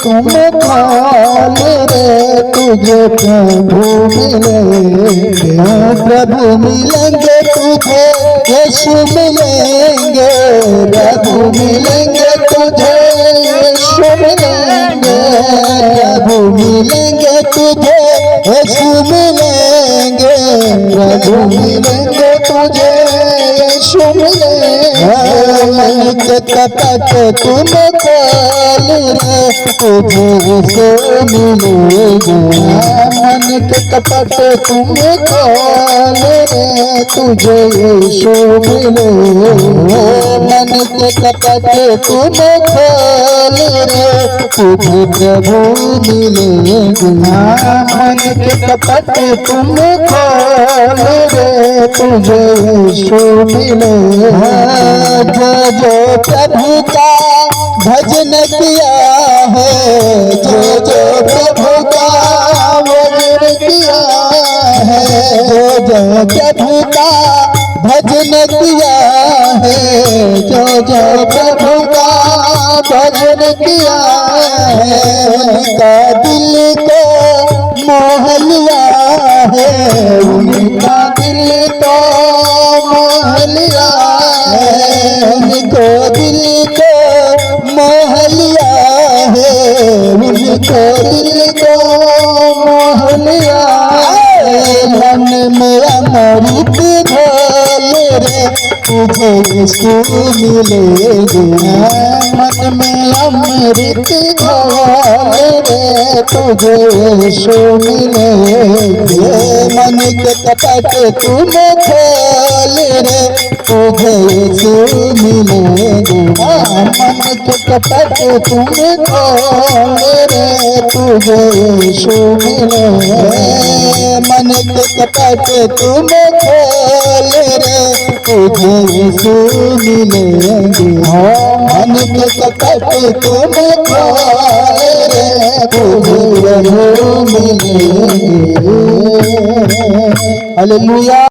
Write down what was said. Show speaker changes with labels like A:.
A: तुम खोल रे तुझे प्रभु मिलेंगे, प्रभु मिलेंगे तुझे यीशु मिलेंगे, प्रभु मिलेंगे तुझे यीशु मिलेंगे, प्रभु मिलेंगे तुझे यीशु मिलेंगे, प्रभु मिलेंगे तुझे यीशु मिलेंगे। मन के कपट तुम खोल रे तुझे यीशु मिलेंगे, मन के कपट तुम खोल रे तुझे यीशु मिलेंगे, मन के कपट तुम खोल रे तुझे प्रभु मिलेंगे, मन के कपट तुम खोल रे तुझे यीशु मिलेंगे। जो प्रभु का भजन किया है, जो प्रभु का भजन किया है, जो प्रभु का भजन किया है, जो प्रभु का भजन किया है, उनका दिल को मोह लिया है, उनका दिल को मोह लिया है, उनको दिल को मोह लिया है, उनको दिल को मोह लिया है। मन में अमृत घोल रे तुझे यीशु मिलेंगे, मन में अमृत घोल रे तुझे यीशु मिलेंगे, मन के कपट तुम खोल रे तुझे यीशु मिलेंगे, मन के कपट तुम खोल रे तुझे यीशु मिलेंगे, मन के कपट तुम खोल रे तुझे यीशु मिलेंगे, मन के कपट तुम खोल रे तुझे यीशु मिलेंगे। हालेलुया।